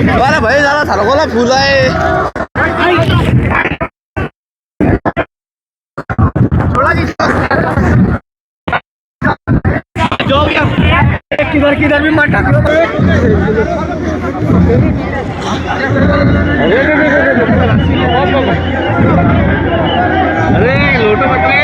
अरे भाई ज़्यादा थरकोला फूला है। जो भी किधर किधर भी मत अरे लोटो मत ले।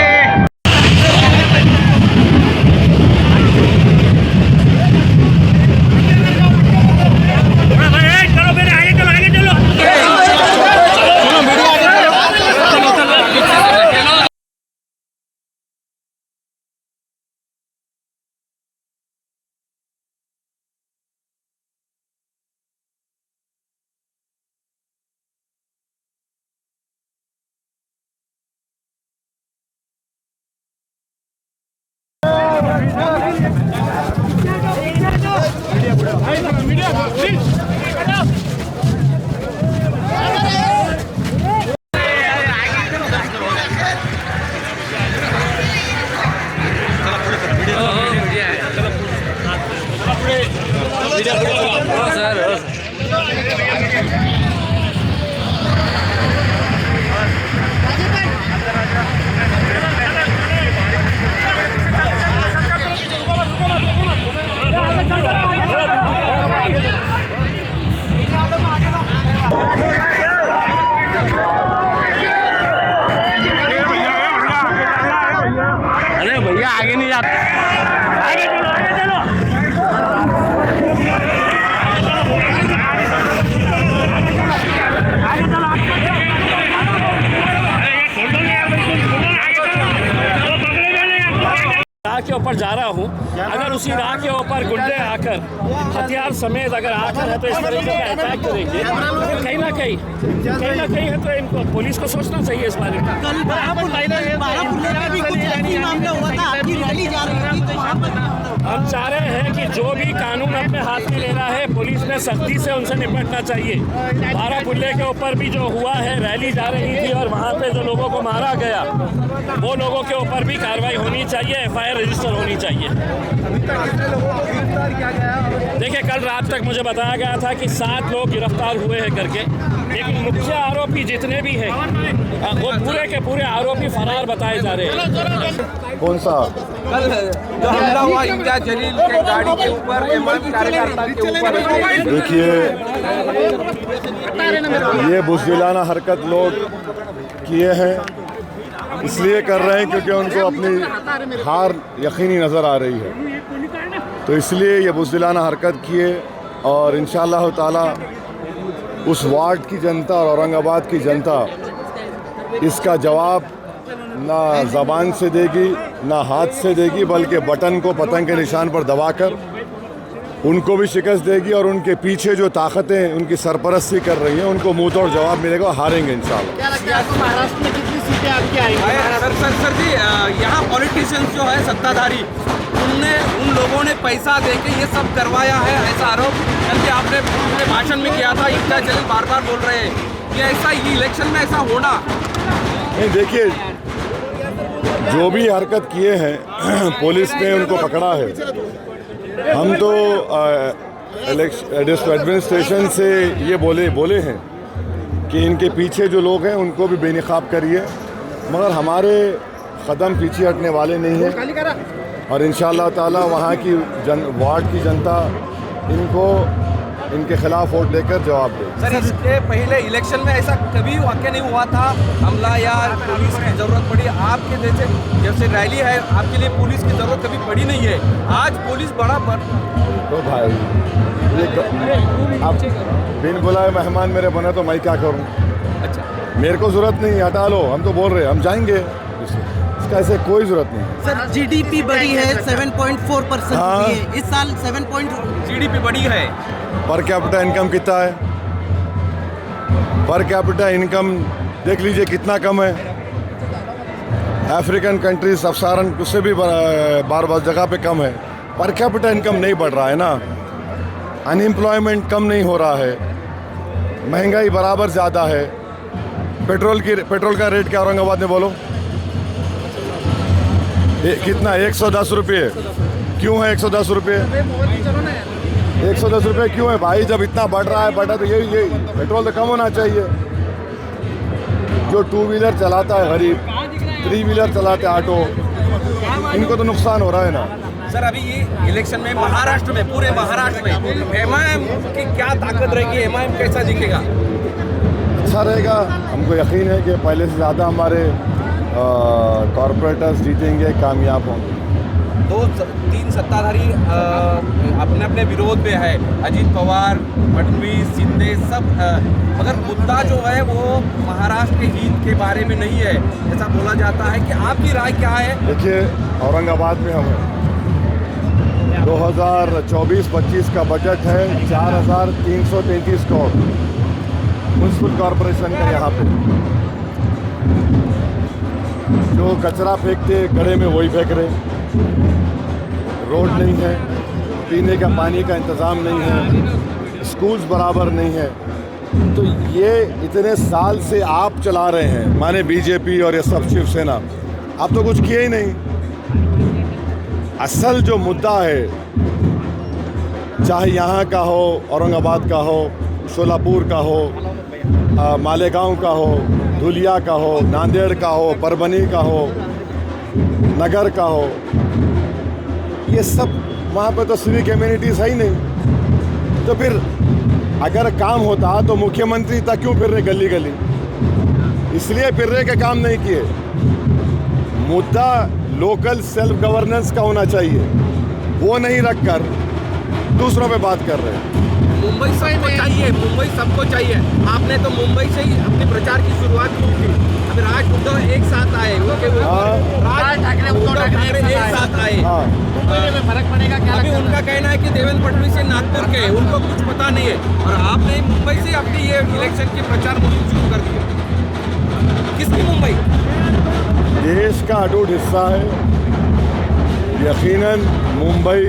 अरे भैया आगे नहीं जाते, आगे चलो आगे चलो। राह के ऊपर जा रहा हूँ, अगर उसी राह के ऊपर गुंडे आकर हथियार समेत अगर आकर है तो इस तरीके का अटैक करेंगे तो कहीं ना कहीं है तो इनको पुलिस को सोचना चाहिए इस बारे में। हम चाह रहे हैं कि जो भी कानून अपने हाथ में लेना है पुलिस ने सख्ती से उनसे निपटना चाहिए। बारामुल्ला के ऊपर भी जो हुआ है, रैली जा रही थी और वहाँ पे जो लोगों को मारा गया, वो लोगों के ऊपर भी कार्रवाई होनी चाहिए, FIR रजिस्टर होनी चाहिए। देखिए कल रात तक मुझे बताया गया था कि 7 लोग गिरफ्तार हुए हैं करके, लेकिन मुख्य आरोपी जितने भी हैं वो पूरे के पूरे आरोपी फरार बताए जा रहे हैं। कौन सा? कल जो हमला हुआ इम्तियाज जलील के गाड़ी के ऊपर, एमआईएम कार्यकर्ता के ऊपर। देखिए ये बुज़दिलाना हरकत लोग किए हैं, इसलिए कर रहे हैं क्योंकि उनको अपनी हार यकीनी नज़र आ रही है, तो इसलिए ये बुज़दिलाना हरकत किए। और इंशाअल्लाह ताला उस वार्ड की जनता और औरंगाबाद की जनता इसका जवाब ना ज़बान से देगी ना हाथ से देगी, बल्कि बटन को पतंग के निशान पर दबाकर उनको भी शिकस्त देगी। और उनके पीछे जो ताकतें उनकी सरपरस्ती कर रही हैं उनको मुंह तोड़ जवाब मिलेगा, हारेंगे इंशाल्लाह। क्या लगता है आपको महाराष्ट्र में कितनी सीटें आपकी आएंगी? सर जी, यहाँ पॉलिटिशियंस जो है सत्ताधारी, उन लोगों ने पैसा देके ये सब करवाया है, ऐसा आरोप क्योंकि आपने अपने भाषण में किया था। इम्तियाज जलील बार बार बोल रहे हैं कि ऐसा ये इलेक्शन में ऐसा होना नहीं। देखिए जो भी हरकत किए हैं पुलिस ने उनको पकड़ा है। हम तो एडमिनिस्ट्रेशन से ये बोले हैं कि इनके पीछे जो लोग हैं उनको भी बेनकाब करिए, मगर हमारे कदम पीछे हटने वाले नहीं हैं। और इंशाअल्लाह ताला वहाँ की वार्ड की जनता इनको इनके खिलाफ वोट देकर जवाब दे। सर इसके पहले इलेक्शन में ऐसा कभी वाक़या नहीं हुआ था हमला या पुलिस की ज़रूरत पड़ी? आपके जैसे रैली है, आपके लिए पुलिस की ज़रूरत कभी पड़ी नहीं है, आज पुलिस बड़ा तो भाई ये आप बिन बुलाए मेहमान मेरे बने तो मैं क्या करूं? अच्छा, मेरे को ज़रूरत नहीं, हटा लो, हम तो बोल रहे हैं हम जाएंगे, इसका ऐसे कोई ज़रूरत नहीं। सर GDP बढ़ी है 7.4% हाँ। इस साल 7. GDP बढ़ी है। पर कैपिटा इनकम कितना है? पर कैपिटा इनकम देख लीजिए कितना कम है। अफ्रीकन कंट्रीज सब सारन उससे भी बार जगह पे कम है। पर कैपिटा इनकम नहीं बढ़ रहा है ना, अनएम्प्लॉयमेंट कम नहीं हो रहा है, महंगाई बराबर ज़्यादा है। पेट्रोल का रेट क्या औरंगाबाद में बोलो? कितना? 110 रुपये। क्यों है 110 रुपये? 110 रुपये क्यों है भाई? जब इतना बढ़ रहा है तो यही पेट्रोल तो कम होना चाहिए। जो 2 व्हीलर चलाता है गरीब, 3 व्हीलर चलाते ऑटो, इनको तो नुकसान हो रहा है ना। सर अभी ये इलेक्शन में महाराष्ट्र में, पूरे महाराष्ट्र में एमआईएम की क्या ताकत रहेगी? एमआईएम कैसा दिखेगा? अच्छा रहेगा। हमको यकीन है कि पहले से ज़्यादा हमारे कॉरपोरेटर्स जीतेंगे, कामयाब होंगे। 2-3 सत्ताधारी अपने अपने विरोध में है, अजीत पवार, फडणवीस, शिंदे सब, मगर मुद्दा जो है वो महाराष्ट्र के हित के बारे में नहीं है, ऐसा बोला जाता है। कि आपकी राय क्या है? देखिए, औरंगाबाद में हम 2024-25 का बजट है 4,333 करोड़ म्यूनसिपल कॉरपोरेशन का। यहाँ पे जो कचरा फेंकते गड्ढे में वही फेंक रहे, रोड नहीं है, पीने का पानी का इंतज़ाम नहीं है, स्कूल्स बराबर नहीं है। तो ये इतने साल से आप चला रहे हैं, माने बीजेपी और ये सब शिवसेना, आप तो कुछ किए ही नहीं। असल जो मुद्दा है, चाहे यहाँ का हो, औरंगाबाद का हो, शोलापुर का हो, मालेगांव का हो, धुलिया का हो, नांदेड़ का हो, परभनी का हो, नगर का हो, ये सब वहाँ पर तो सिविक एम्यूनिटीज़ है ही नहीं। तो फिर अगर काम होता तो मुख्यमंत्री तक क्यों फिर रहे गली गली? इसलिए फिर रहे के काम नहीं किए। मुद्दा लोकल सेल्फ गवर्नेंस का होना चाहिए, वो नहीं रखकर दूसरों पे बात कर रहे हैं। मुंबई सबको चाहिए, मुंबई सबको चाहिए। आपने तो मुंबई से ही अपने प्रचार की शुरुआत की थी। अभी राज उद्धव एक साथ आए, राज ठाकरे उद्धव ठाकरे एक साथ आए, मुंबई में फर्क पड़ेगा क्या? अभी उनका कहना है कि देवेंद्र फडणवीस से नागपुर के, उनको कुछ पता नहीं है, और आपने मुंबई से अपनी ये इलेक्शन की प्रचार मुहिम शुरू कर दी। किसकी मुंबई? देश का अटूट हिस्सा है। यकीनन मुंबई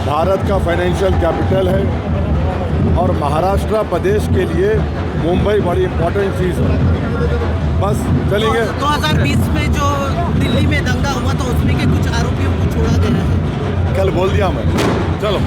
भारत का फाइनेंशियल कैपिटल है और महाराष्ट्र प्रदेश के लिए मुंबई बड़ी इम्पोर्टेंट चीज़ है। बस चलेंगे। 2020 में जो दिल्ली में दंगा हुआ था उसमें के कुछ आरोपियों को छोड़ा गया है, कल बोल दिया मैं। चलो।